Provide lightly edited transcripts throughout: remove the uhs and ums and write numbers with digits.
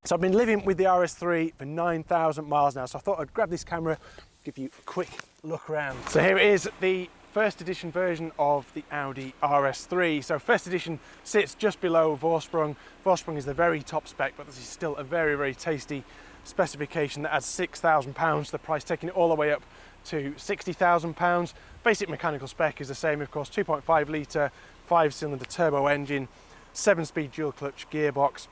So I've been living with the RS3 for 9,000 miles now, so I thought I'd grab this camera, give you a quick look around. So here it is, the first edition version of the Audi RS3. So first edition sits just below Vorsprung. Vorsprung is the very top spec, but this is still a very, very tasty specification that adds £6,000 to the price, taking it all the way up to £60,000. Basic mechanical spec is the same, of course, 2.5 litre, 5-cylinder turbo engine, 7-speed dual clutch gearbox,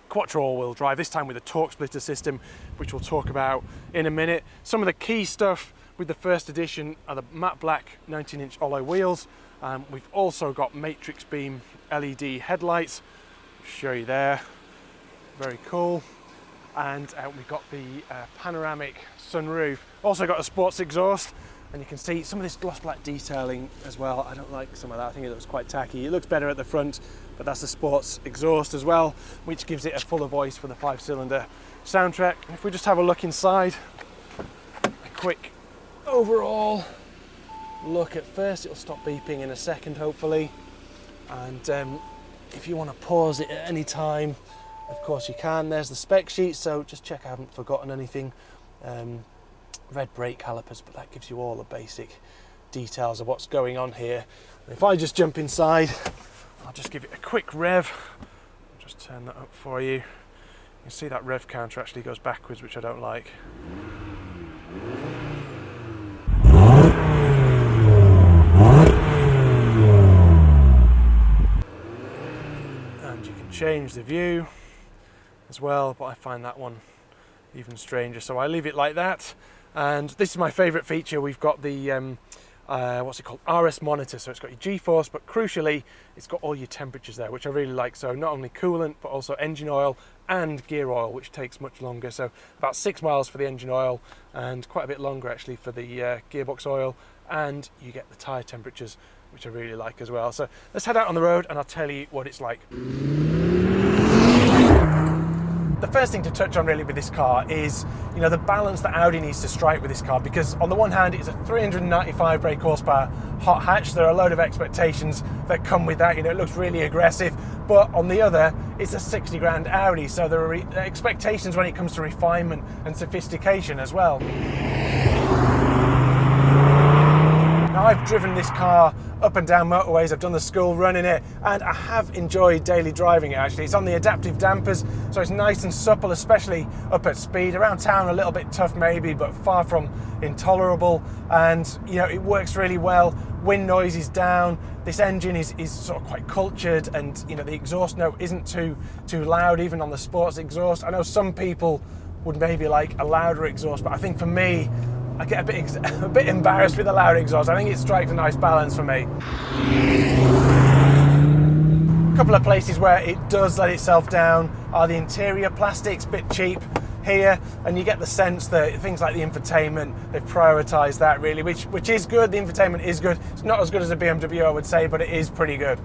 quattro all-wheel drive, this time with a torque splitter system, which we'll talk about in a minute. Some of the key stuff with the first edition are the matte black 19-inch alloy wheels. We've also got matrix beam LED headlights. I'll show you there, very cool. And we've got the panoramic sunroof. Also got a sports exhaust, and you can see some of this gloss black detailing as well. I don't like some of that, I think it looks quite tacky. It looks better at the front, but that's the sports exhaust as well, which gives it a fuller voice for the 5-cylinder soundtrack. If we just have a look inside, a quick overall look at first. It'll stop beeping in a second, hopefully. And if you want to pause it at any time, of course you can. There's the spec sheet, so just check I haven't forgotten anything. Red brake calipers, but that gives you all the basic details of what's going on here. And if I just jump inside, I'll just give it a quick rev. I'll just turn that up for you. You can see that rev counter actually goes backwards, which I don't like. And you can change the view as well, but I find that one even stranger, so I leave it like that. And this is my favourite feature. We've got the what's it called, RS monitor, so it's got your G-force, but crucially it's got all your temperatures there, which I really like. So not only coolant, but also engine oil and gear oil, which takes much longer. So about 6 miles for the engine oil and quite a bit longer actually for the gearbox oil, and you get the tyre temperatures, which I really like as well. So let's head out on the road and I'll tell you what it's like. The first thing to touch on really with this car is, you know, the balance that Audi needs to strike with this car, because on the one hand it's a 395 brake horsepower hot hatch. There are a load of expectations that come with that, you know, it looks really aggressive, but on the other it's a 60 grand Audi, so there are expectations when it comes to refinement and sophistication as well. Now, I've driven this car up and down motorways, I've done the school run in it, and I have enjoyed daily driving it actually. It's on the adaptive dampers, so it's nice and supple, especially up at speed. Around town a little bit tough maybe, but far from intolerable. And you know, it works really well. Wind noise is down. This engine is sort of quite cultured, and you know, the exhaust note isn't too loud even on the sports exhaust. I know some people would maybe like a louder exhaust, but I think for me, I get a bit embarrassed with the loud exhaust. I think it strikes a nice balance for me. A couple of places where it does let itself down are the interior plastics, a bit cheap here, and you get the sense that things like the infotainment, they've prioritised that really, which is good. The infotainment is good. It's not as good as a BMW, I would say, but it is pretty good.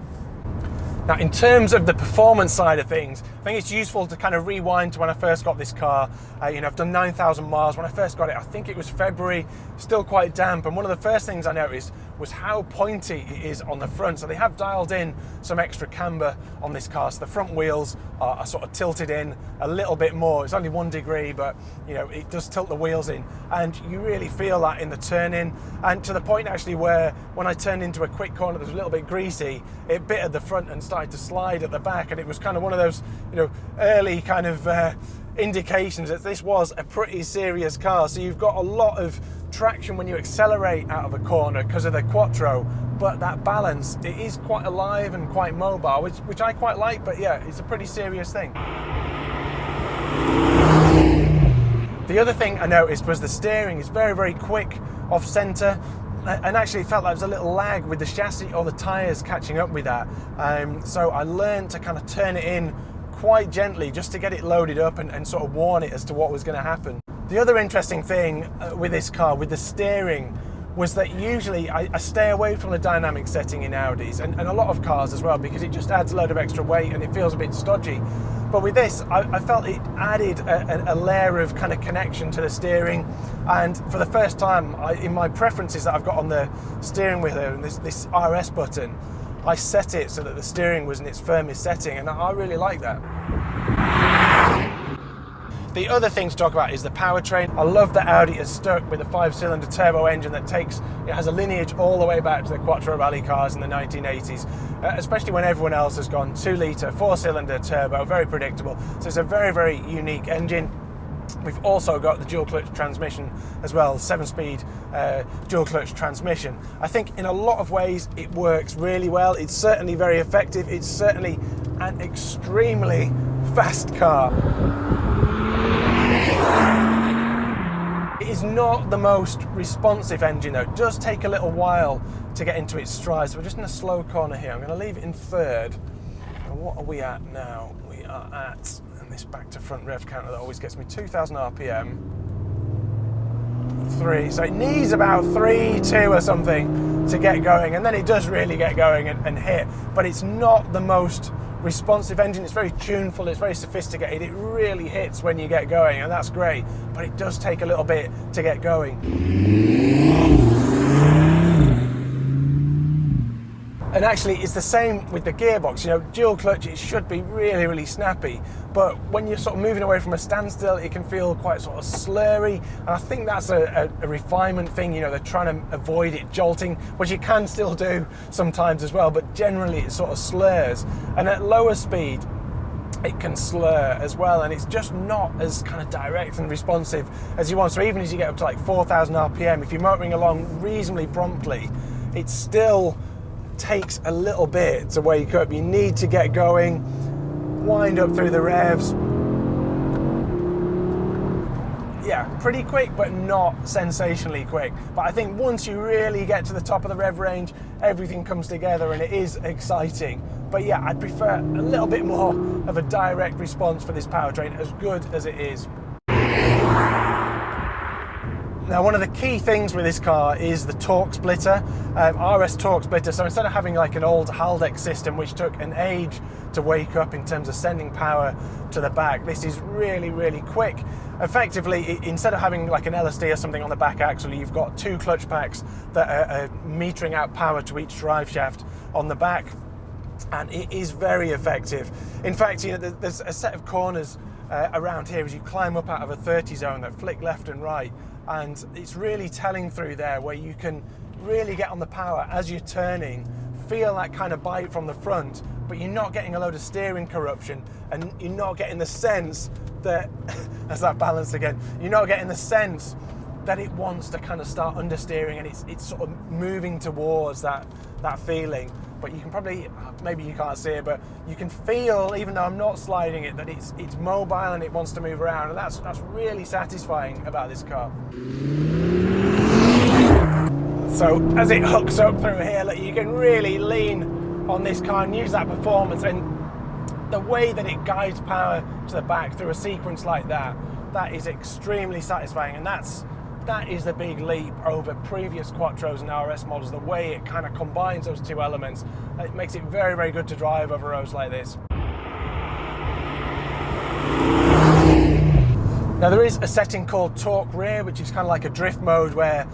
Now, in terms of the performance side of things, I think it's useful to kind of rewind to when I first got this car. You know, I've done 9,000 miles. When I first got it, I think it was February, still quite damp. And one of the first things I noticed was how pointy it is on the front. So they have dialed in some extra camber on this car. So the front wheels are sort of tilted in a little bit more. It's only 1 degree, but you know, it does tilt the wheels in. And you really feel that in the turn-in. And to the point actually where when I turned into a quick corner that was a little bit greasy, it bit at the front and started to slide at the back. And it was kind of one of those, you know, early kind of indications that this was a pretty serious car. So you've got a lot of traction when you accelerate out of a corner because of the quattro, but that balance, it is quite alive and quite mobile, which I quite like. But yeah, it's a pretty serious thing. The other thing I noticed was the steering is very, very quick off center, and actually it felt like there was a little lag with the chassis or the tyres catching up with that. So I learned to kind of turn it in quite gently just to get it loaded up and sort of warn it as to what was going to happen. The other interesting thing with this car, with the steering, was that usually I stay away from the dynamic setting in Audis, and a lot of cars as well, because it just adds a load of extra weight and it feels a bit stodgy. But with this, I felt it added a layer of kind of connection to the steering. And for the first time, in my preferences that I've got on the steering wheel and this RS button, I set it so that the steering was in its firmest setting, and I really like that. The other thing to talk about is the powertrain. I love that Audi has stuck with a 5-cylinder turbo engine that has a lineage all the way back to the Quattro rally cars in the 1980s, especially when everyone else has gone 2-litre, 4-cylinder turbo, very predictable. So it's a very, very unique engine. We've also got the dual clutch transmission as well, 7-speed dual clutch transmission. I think in a lot of ways it works really well. It's certainly very effective. It's certainly an extremely fast car. It is not the most responsive engine though. It does take a little while to get into its stride. So we're just in a slow corner here. I'm going to leave it in third. And what are we at now? We are at, and this back to front rev counter that always gets me 2,000 RPM. 3, so it needs about 3.2 or something to get going, and then it does really get going and hit, but it's not the most responsive engine. It's very tuneful, it's very sophisticated, it really hits when you get going, and that's great, but it does take a little bit to get going. And actually it's the same with the gearbox. You know, dual clutch, it should be really, really snappy, but when you're sort of moving away from a standstill, it can feel quite sort of slurry, and I think that's a refinement thing. You know, they're trying to avoid it jolting, which you can still do sometimes as well, but generally it sort of slurs, and at lower speed it can slur as well, and it's just not as kind of direct and responsive as you want. So even as you get up to like 4,000 RPM, if you're motoring along reasonably promptly, it still takes a little bit to wake up. You need to get going, wind up through the revs. Yeah, pretty quick, but not sensationally quick. But I think once you really get to the top of the rev range, everything comes together and it is exciting. But yeah, I'd prefer a little bit more of a direct response for this powertrain, as good as it is. Now, one of the key things with this car is the torque splitter, RS torque splitter. So instead of having like an old Haldex system, which took an age to wake up in terms of sending power to the back, this is really, really quick. Effectively, instead of having like an LSD or something on the back axle, you've got 2 clutch packs that are metering out power to each drive shaft on the back, and it is very effective. In fact, you know, there's a set of corners around here as you climb up out of a 30 zone that flick left and right, and it's really telling through there where you can really get on the power as you're turning, feel that kind of bite from the front, but you're not getting a load of steering corruption, and you're not getting the sense that, that's that balance again, you're not getting the sense that it wants to kind of start understeering, and it's sort of moving towards that feeling. But you can probably, maybe you can't see it, but you can feel, even though I'm not sliding it, that it's mobile and it wants to move around, and that's really satisfying about this car. So as it hooks up through here, look, you can really lean on this car and use that performance, and the way that it guides power to the back through a sequence like that is extremely satisfying, and that is the big leap over previous Quattros and RS models, the way it kind of combines those two elements. It makes it very, very good to drive over roads like this. Now there is a setting called torque rear, which is kind of like a drift mode where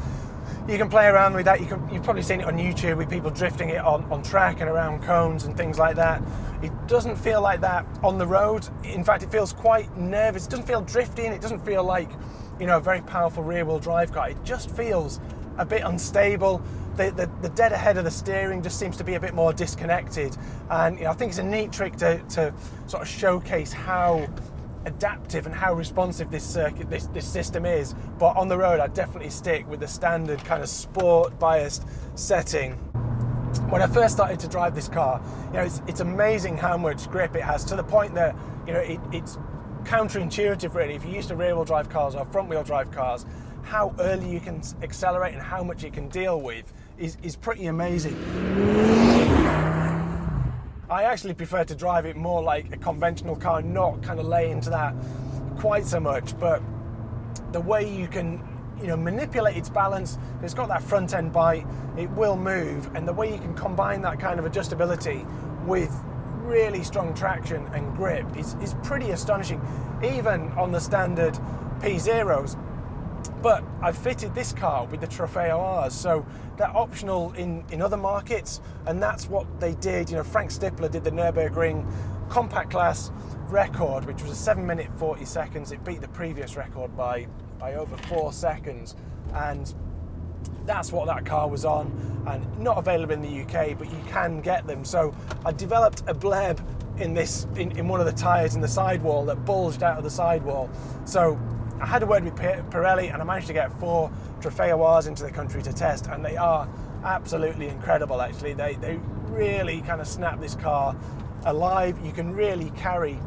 you can play around with that. You've probably seen it on YouTube with people drifting it on track and around cones and things like that. It doesn't feel like that on the road. In fact, it feels quite nervous. It doesn't feel drifty, and it doesn't feel like, you know, a very powerful rear-wheel drive car. It just feels a bit unstable. The dead ahead of the steering just seems to be a bit more disconnected, and you know, I think it's a neat trick to sort of showcase how adaptive and how responsive this system is. But on the road, I'd definitely stick with the standard kind of sport-biased setting. When I first started to drive this car, you know, it's amazing how much grip it has, to the point that, you know, it's counterintuitive really. If you're used to rear-wheel drive cars or front-wheel drive cars, how early you can accelerate and how much it can deal with is pretty amazing. I actually prefer to drive it more like a conventional car, not kind of lay into that quite so much, but the way you can, you know, manipulate its balance, it's got that front end bite, it will move, and the way you can combine that kind of adjustability with really strong traction and grip is pretty astonishing. Even on the standard P0s, But I've fitted this car with the Trofeo Rs, so they're optional in other markets, and that's what they did. You know, Frank Stippler did the Nürburgring compact class record, which was a 7 minute 40 seconds. It beat the previous record by over 4 seconds, and that's what that car was on, and not available in the UK, but you can get them. So I developed a bleb in one of the tyres in the sidewall that bulged out of the sidewall. So I had a word with Pirelli, and I managed to get 4 Trofeo Rs into the country to test, and they are absolutely incredible. Actually, they really kind of snap this car alive. You can really carry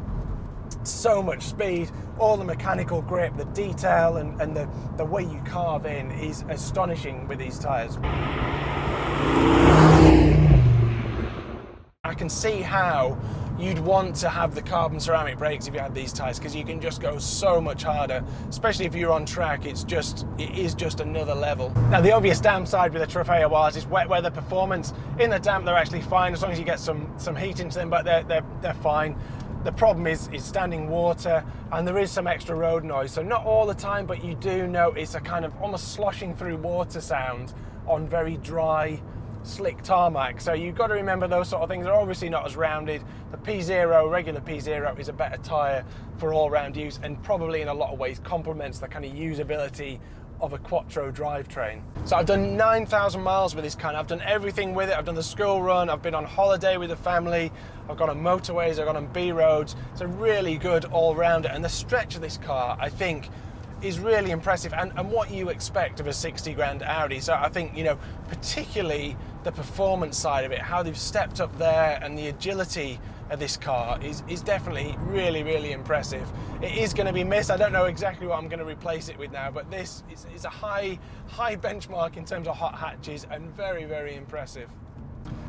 so much speed. All the mechanical grip, the detail, and the way you carve in is astonishing with these tyres. I can see how you'd want to have the carbon ceramic brakes if you had these tyres, because you can just go so much harder, especially if you're on track. It is just another level. Now, the obvious downside with the Trofeo Rs is wet weather performance. In the damp, they're actually fine as long as you get some heat into them, but they're fine. The problem is standing water, and there is some extra road noise. So not all the time, but you do notice a kind of almost sloshing through water sound on very dry, slick tarmac. So you've got to remember those sort of things. They're obviously not as rounded. The P0, regular P0, is a better tyre for all-round use, and probably in a lot of ways complements the kind of usability of a quattro drivetrain. So I've done 9,000 miles with this car. I've done everything with it. I've done the school run, I've been on holiday with the family, I've gone on motorways, I've gone on B roads. It's a really good all-rounder, and the stretch of this car, I think, is really impressive, and what you expect of a 60 grand Audi. So I think, you know, particularly the performance side of it, how they've stepped up there, and the agility of this car is definitely really impressive. It is going to be missed. I don't know exactly what I'm going to replace it with now, but this is a high benchmark in terms of hot hatches, and very impressive.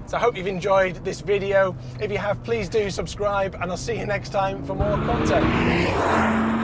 So I hope you've enjoyed this video. If you have, please do subscribe, and I'll see you next time for more content.